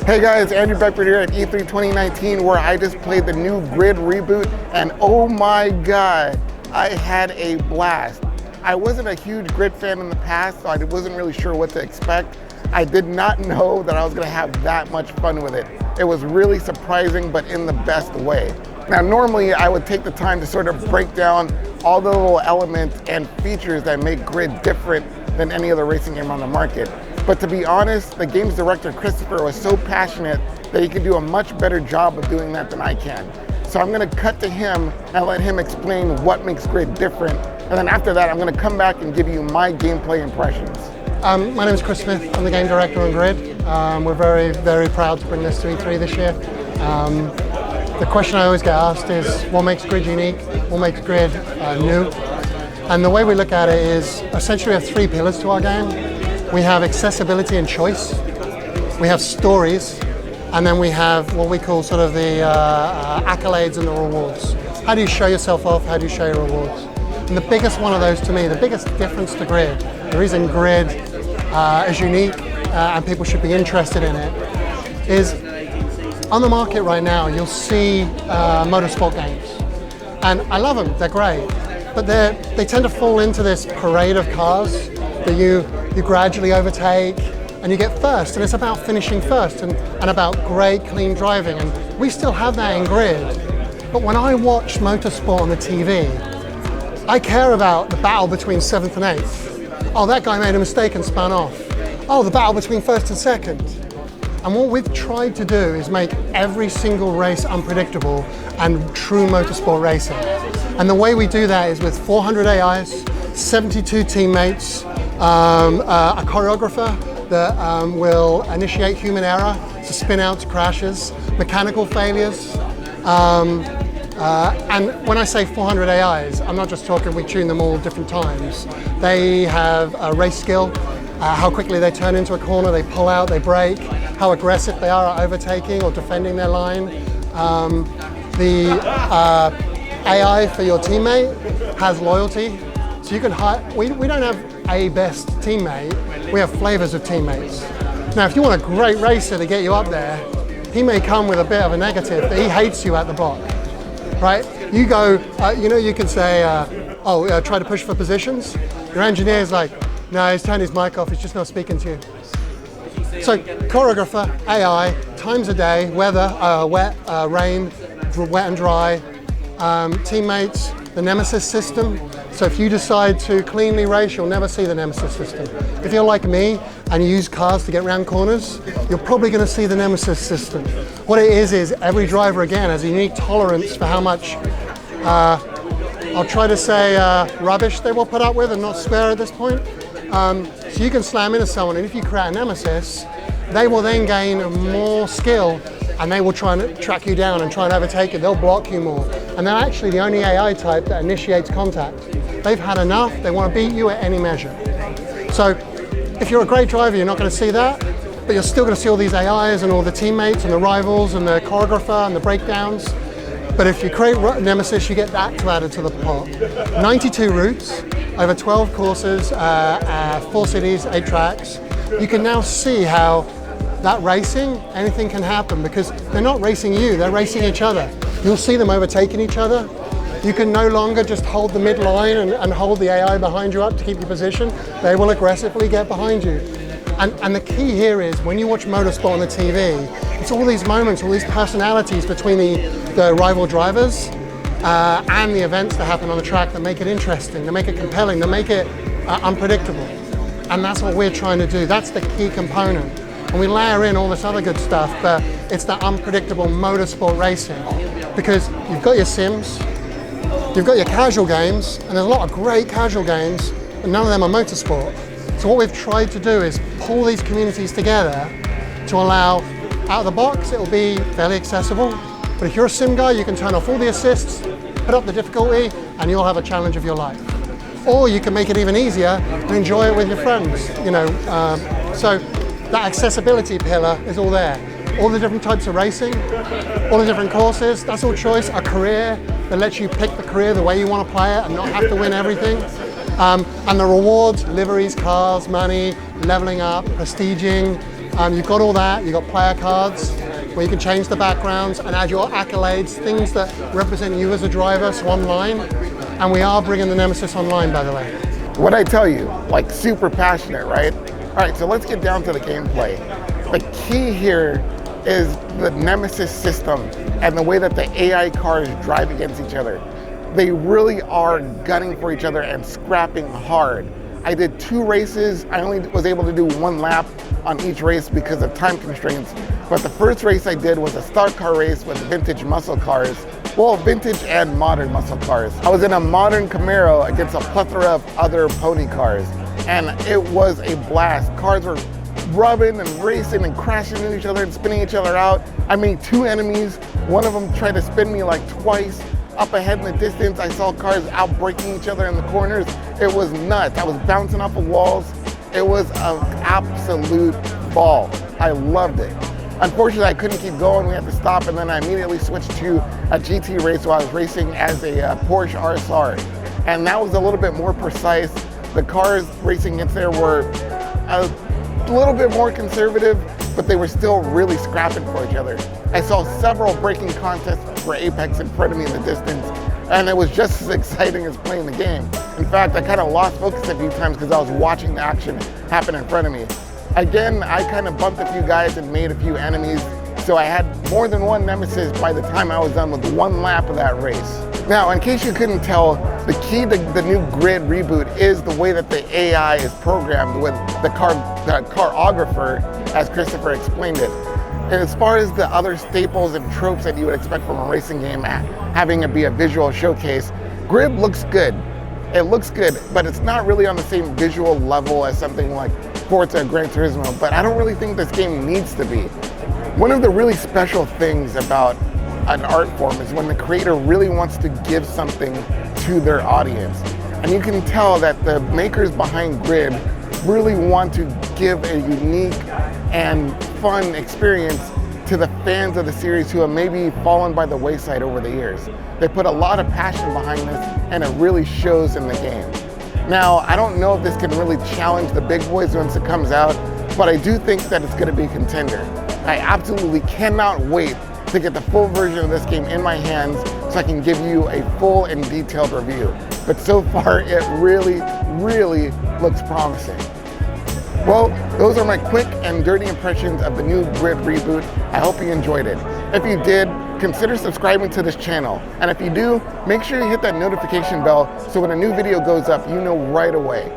Hey guys, Andrew Beckford here at E3 2019, where I just played the new Grid Reboot, and oh my god, I had a blast. I wasn't a huge Grid fan in the past, so I wasn't really sure what to expect. I did not know that I was going to have that much fun with it. It was really surprising, but in the best way. Now, normally I would take the time to sort of break down all the little elements and features that make Grid different than any other racing game on the market. But to be honest, the game's director, Christopher, was so passionate that he could do a much better job of doing that than I can. So I'm gonna cut to him and let him explain what makes Grid different. And then after that, I'm gonna come back and give you my gameplay impressions. My name is Chris Smith. I'm the game director on Grid. We're very, very proud to bring this to E3 this year. The question I always get asked is, what makes Grid unique? What makes Grid new? And the way we look at it is, essentially we have three pillars to our game. We have accessibility and choice, we have stories, and then we have what we call sort of the accolades and the rewards. How do you show yourself off? How do you show your rewards? And the biggest one of those to me, the biggest difference to Grid, the reason Grid is unique and people should be interested in it, is on the market right now you'll see motorsport games. And I love them, they're great, but they tend to fall into this parade of cars that you gradually overtake and you get first, and it's about finishing first and about great clean driving, and we still have that in Grid. But when I watch motorsport on the TV, I care about the battle between 7th and 8th. Oh, that guy made a mistake and spun off. Oh, the battle between 1st and 2nd. And what we've tried to do is make every single race unpredictable and true motorsport racing. And the way we do that is with 400 AIs, 72 teammates, a choreographer that will initiate human error to spin out to crashes, mechanical failures. And when I say 400 AIs, I'm not just talking we tune them all different times. They have a race skill, how quickly they turn into a corner, they pull out, they brake, how aggressive they are at overtaking or defending their line. The AI for your teammate has loyalty. So you can hire, we don't have a best teammate, we have flavors of teammates. Now if you want a great racer to get you up there, he may come with a bit of a negative, but he hates you at the block, right? You go, you can say, try to push for positions. Your engineer's like, no, he's turned his mic off, he's just not speaking to you. So choreographer, AI, times a day, weather, wet, rain, wet and dry, teammates, the Nemesis system. So if you decide to cleanly race, you'll never see the Nemesis system. If you're like me and you use cars to get around corners, you're probably going to see the Nemesis system. What it is every driver, again, has a unique tolerance for how much, I'll try to say rubbish they will put up with and not swear at this point. So you can slam into someone, and if you create a Nemesis, they will then gain more skill and they will try and track you down and try and overtake you. They'll block you more. And they're actually the only AI type that initiates contact. They've had enough, they want to beat you at any measure. So if you're a great driver, you're not going to see that, but you're still going to see all these AIs and all the teammates and the rivals and the choreographer and the breakdowns. But if you create Nemesis, you get that added to the pot. 92 routes, over 12 courses, 4 cities, 8 tracks. You can now see how that racing, anything can happen, because they're not racing you, they're racing each other. You'll see them overtaking each other. You can no longer just hold the midline and hold the AI behind you up to keep your position. They will aggressively get behind you. And the key here is, when you watch motorsport on the TV, it's all these moments, all these personalities between the rival drivers and the events that happen on the track that make it interesting, that make it compelling, that make it unpredictable. And that's what we're trying to do. That's the key component. And we layer in all this other good stuff, but it's that unpredictable motorsport racing. Because you've got your sims, you've got your casual games, and there's a lot of great casual games, but none of them are motorsport. So what we've tried to do is pull these communities together to allow, out of the box, it'll be fairly accessible. But if you're a sim guy, you can turn off all the assists, put up the difficulty, and you'll have a challenge of your life. Or you can make it even easier and enjoy it with your friends, So that accessibility pillar is all there. All the different types of racing, all the different courses, that's all choice. A career that lets you pick the career the way you want to play it and not have to win everything. And the rewards, liveries, cars, money, leveling up, prestiging, you've got all that. You've got player cards where you can change the backgrounds and add your accolades, things that represent you as a driver, so online. And we are bringing the Nemesis online, by the way. What I tell you, like super passionate, right? All right, so let's get down to the gameplay. The key here is the Nemesis system and the way that the AI cars drive against each other. They really are gunning for each other and scrapping hard. I did 2 races. I only was able to do 1 lap on each race because of time constraints. But the first race I did was a stock car race with vintage muscle cars. Well, vintage and modern muscle cars. I was in a modern Camaro against a plethora of other pony cars. And it was a blast. Cars were rubbing and racing and crashing into each other and spinning each other out. I made 2 enemies. One of them tried to spin me like twice. Up ahead in the distance, I saw cars out braking each other in the corners. It was nuts. I was bouncing off of walls. It was an absolute ball. I loved it. Unfortunately, I couldn't keep going. We had to stop, and then I immediately switched to a GT race where I was racing as a Porsche RSR. And that was a little bit more precise. The cars racing against there were a little bit more conservative, but they were still really scrapping for each other. I saw several braking contests for Apex in front of me in the distance, and it was just as exciting as playing the game. In fact, I kind of lost focus a few times because I was watching the action happen in front of me. Again, I kind of bumped a few guys and made a few enemies, so I had more than 1 Nemesis by the time I was done with 1 lap of that race. Now, in case you couldn't tell, the key to the new Grid Reboot is the way that the AI is programmed with the carographer, as Christopher explained it. And as far as the other staples and tropes that you would expect from a racing game, having it be a visual showcase, Grid looks good. It looks good, but it's not really on the same visual level as something like Forza or Gran Turismo, but I don't really think this game needs to be. One of the really special things about an art form is when the creator really wants to give something to their audience. And you can tell that the makers behind Grid really want to give a unique and fun experience to the fans of the series who have maybe fallen by the wayside over the years. They put a lot of passion behind this, and it really shows in the game. Now, I don't know if this can really challenge the big boys once it comes out, but I do think that it's going to be a contender. I absolutely cannot wait to get the full version of this game in my hands so I can give you a full and detailed review. But so far, it really, really looks promising. Well, those are my quick and dirty impressions of the new Grid Reboot. I hope you enjoyed it. If you did, consider subscribing to this channel. And if you do, make sure you hit that notification bell so when a new video goes up, you know right away.